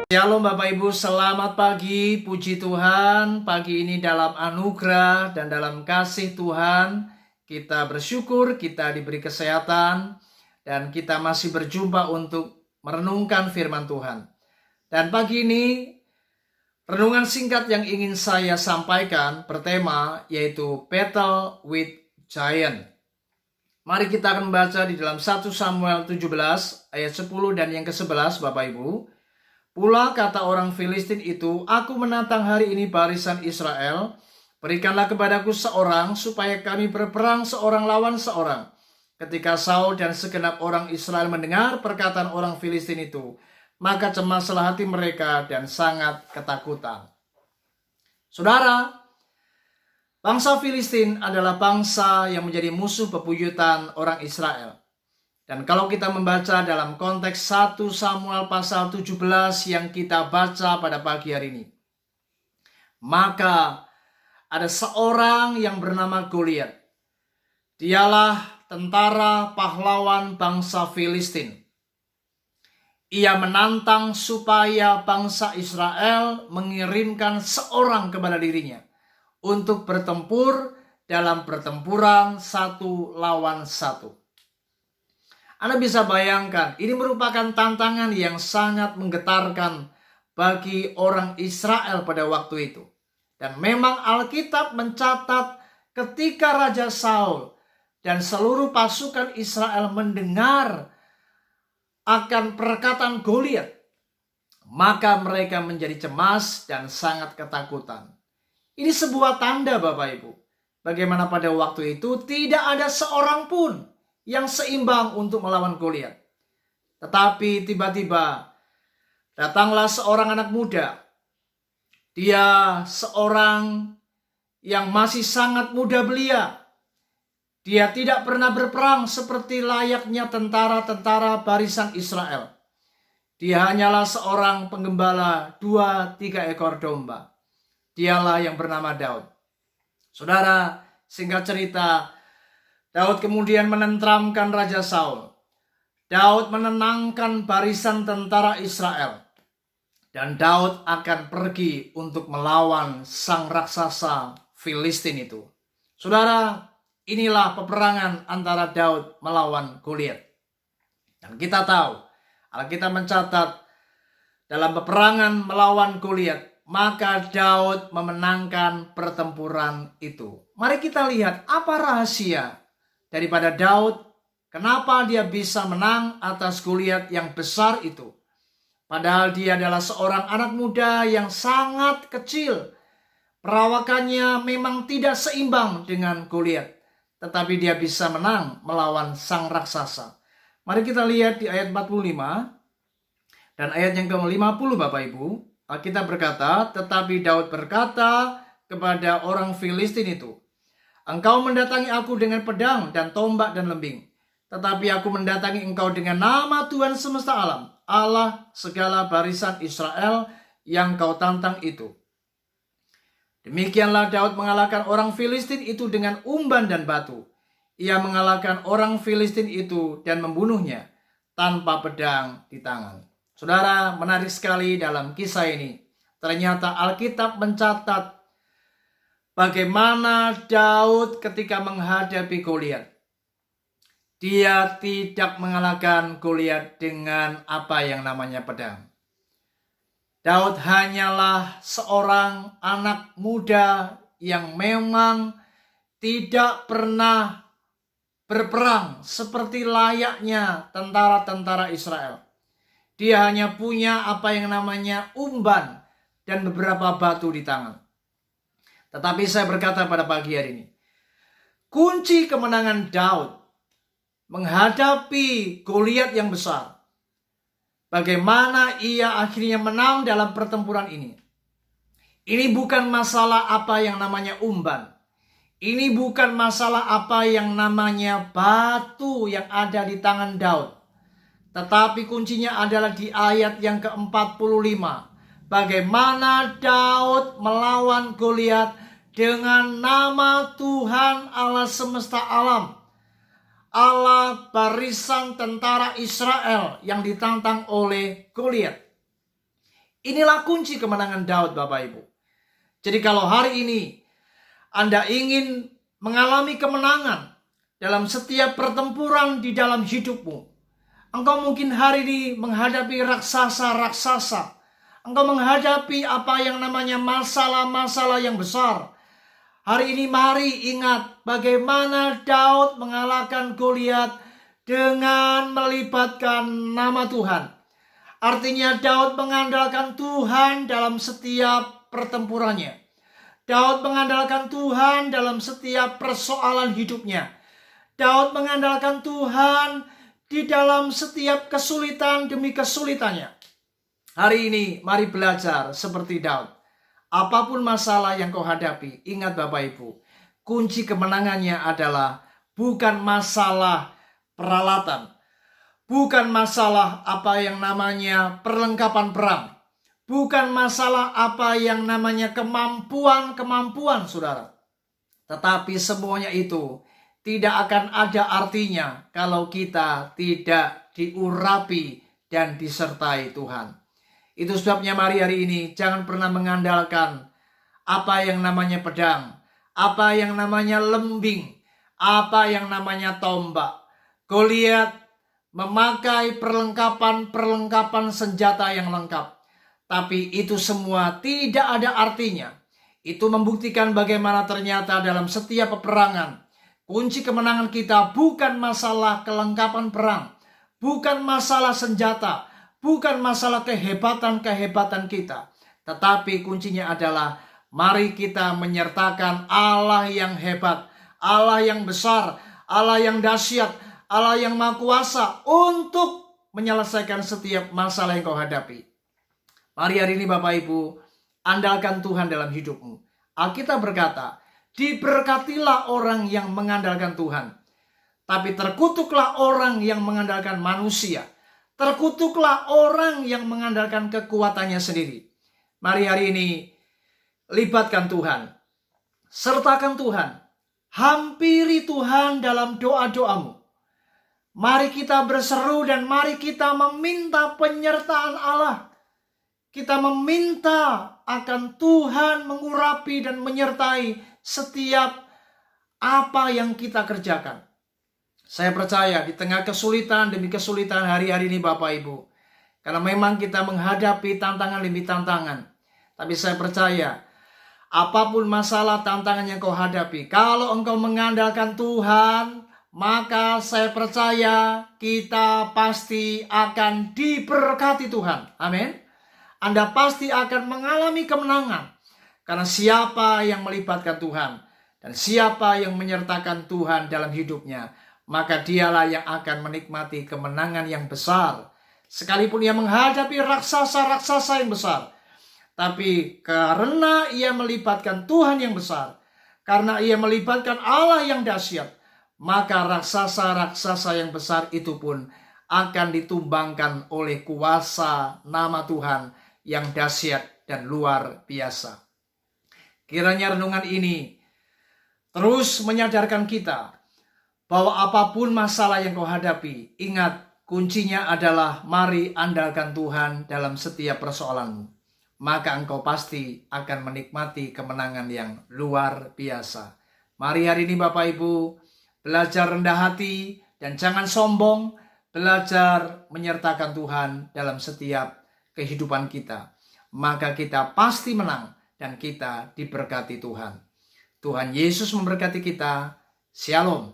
Shalom Bapak Ibu, selamat pagi, puji Tuhan. Pagi ini dalam anugerah dan dalam kasih Tuhan, kita bersyukur, kita diberi kesehatan, dan kita masih berjumpa untuk merenungkan firman Tuhan. Dan pagi ini, renungan singkat yang ingin saya sampaikan bertema yaitu Battle with Giant. Mari kita akan membaca di dalam 1 Samuel 17 ayat 10 dan yang ke-11 Bapak Ibu. Pula kata orang Filistin itu, aku menantang hari ini barisan Israel, berikanlah kepadaku seorang supaya kami berperang seorang lawan seorang. Ketika Saul dan segenap orang Israel mendengar perkataan orang Filistin itu, maka cemaslah hati mereka dan sangat ketakutan. Saudara, bangsa Filistin adalah bangsa yang menjadi musuh bebuyutan orang Israel. Dan kalau kita membaca dalam konteks 1 Samuel pasal 17 yang kita baca pada pagi hari ini, maka ada seorang yang bernama Goliat. Dialah tentara pahlawan bangsa Filistin. Ia menantang supaya bangsa Israel mengirimkan seorang kepada dirinya untuk bertempur dalam pertempuran satu lawan satu. Anda bisa bayangkan, ini merupakan tantangan yang sangat menggetarkan bagi orang Israel pada waktu itu. Dan memang Alkitab mencatat ketika Raja Saul dan seluruh pasukan Israel mendengar akan perkataan Goliat, maka mereka menjadi cemas dan sangat ketakutan. Ini sebuah tanda Bapak Ibu, bagaimana pada waktu itu tidak ada seorang pun yang seimbang untuk melawan Goliat. Tetapi tiba-tiba datanglah seorang anak muda. Dia seorang yang masih sangat muda belia. Dia tidak pernah berperang seperti layaknya tentara-tentara barisan Israel. Dia hanyalah seorang penggembala 2-3 ekor domba. Dialah yang bernama Daud. Saudara, singkat cerita, Daud kemudian menenteramkan Raja Saul. Daud menenangkan barisan tentara Israel. Dan Daud akan pergi untuk melawan sang raksasa Filistin itu. Saudara, inilah peperangan antara Daud melawan Goliat. Dan kita tahu, Alkitab mencatat dalam peperangan melawan Goliat, maka Daud memenangkan pertempuran itu. Mari kita lihat apa rahasia daripada Daud, kenapa dia bisa menang atas Goliat yang besar itu. Padahal dia adalah seorang anak muda yang sangat kecil. Perawakannya memang tidak seimbang dengan Goliat, tetapi dia bisa menang melawan sang raksasa. Mari kita lihat di ayat 45 dan ayat yang ke-50 Bapak Ibu. Kita berkata, tetapi Daud berkata kepada orang Filistin itu, engkau mendatangi aku dengan pedang dan tombak dan lembing. Tetapi aku mendatangi engkau dengan nama Tuhan semesta alam, Allah segala barisan Israel yang kau tantang itu. Demikianlah Daud mengalahkan orang Filistin itu dengan umban dan batu. Ia mengalahkan orang Filistin itu dan membunuhnya tanpa pedang di tangan. Saudara, menarik sekali dalam kisah ini. Ternyata Alkitab mencatat bagaimana Daud ketika menghadapi Goliat. Dia tidak mengalahkan Goliat dengan apa yang namanya pedang. Daud hanyalah seorang anak muda yang memang tidak pernah berperang seperti layaknya tentara-tentara Israel. Dia hanya punya apa yang namanya umban dan beberapa batu di tangan. Tetapi saya berkata pada pagi hari ini, kunci kemenangan Daud menghadapi Goliat yang besar, bagaimana ia akhirnya menang dalam pertempuran ini. Ini bukan masalah apa yang namanya umban. Ini bukan masalah apa yang namanya batu yang ada di tangan Daud. Tetapi kuncinya adalah di ayat yang ke-45. Bagaimana Daud melawan Goliat dengan nama Tuhan Allah semesta alam, Allah barisan tentara Israel yang ditantang oleh Goliat. Inilah kunci kemenangan Daud, Bapak Ibu. Jadi kalau hari ini Anda ingin mengalami kemenangan dalam setiap pertempuran di dalam hidupmu, engkau mungkin hari ini menghadapi raksasa-raksasa. Engkau menghadapi apa yang namanya masalah-masalah yang besar. Hari ini mari ingat bagaimana Daud mengalahkan Goliat dengan melibatkan nama Tuhan. Artinya Daud mengandalkan Tuhan dalam setiap pertempurannya. Daud mengandalkan Tuhan dalam setiap persoalan hidupnya. Daud mengandalkan Tuhan di dalam setiap kesulitan demi kesulitannya. Hari ini mari belajar seperti Daud. Apapun masalah yang kau hadapi, ingat Bapak Ibu, kunci kemenangannya adalah bukan masalah peralatan, bukan masalah apa yang namanya perlengkapan perang, bukan masalah apa yang namanya kemampuan saudara. Tetapi semuanya itu tidak akan ada artinya kalau kita tidak diurapi dan disertai Tuhan. Itu sebabnya mari hari ini jangan pernah mengandalkan apa yang namanya pedang, apa yang namanya lembing, apa yang namanya tombak. Goliat memakai perlengkapan senjata yang lengkap. Tapi itu semua tidak ada artinya. Itu membuktikan bagaimana ternyata dalam setiap peperangan, kunci kemenangan kita bukan masalah kelengkapan perang, bukan masalah senjata, bukan masalah kehebatan kita. Tetapi kuncinya adalah mari kita menyertakan Allah yang hebat, Allah yang besar, Allah yang dahsyat, Allah yang maha kuasa untuk menyelesaikan setiap masalah yang kau hadapi. Mari hari ini Bapak Ibu, andalkan Tuhan dalam hidupmu. Alkitab berkata, diberkatilah orang yang mengandalkan Tuhan. Tapi terkutuklah orang yang mengandalkan manusia. Terkutuklah orang yang mengandalkan kekuatannya sendiri. Mari hari ini libatkan Tuhan. Sertakan Tuhan. Hampiri Tuhan dalam doa-doamu. Mari kita berseru dan mari kita meminta penyertaan Allah. Kita meminta akan Tuhan mengurapi dan menyertai setiap apa yang kita kerjakan. Saya percaya di tengah kesulitan demi kesulitan hari-hari ini Bapak Ibu. Karena memang kita menghadapi tantangan demi tantangan. Tapi saya percaya apapun masalah tantangan yang kau hadapi, kalau engkau mengandalkan Tuhan, maka saya percaya kita pasti akan diberkati Tuhan. Amin. Anda pasti akan mengalami kemenangan. Karena siapa yang melibatkan Tuhan dan siapa yang menyertakan Tuhan dalam hidupnya, maka dialah yang akan menikmati kemenangan yang besar. Sekalipun ia menghadapi raksasa-raksasa yang besar. Tapi karena ia melibatkan Tuhan yang besar, karena ia melibatkan Allah yang dahsyat, maka raksasa-raksasa yang besar itu pun akan ditumbangkan oleh kuasa nama Tuhan yang dahsyat dan luar biasa. Kiranya renungan ini terus menyadarkan kita bahwa apapun masalah yang kau hadapi, ingat kuncinya adalah mari andalkan Tuhan dalam setiap persoalanmu. Maka engkau pasti akan menikmati kemenangan yang luar biasa. Mari hari ini Bapak Ibu belajar rendah hati dan jangan sombong. Belajar menyertakan Tuhan dalam setiap kehidupan kita. Maka kita pasti menang dan kita diberkati Tuhan. Tuhan Yesus memberkati kita. Shalom.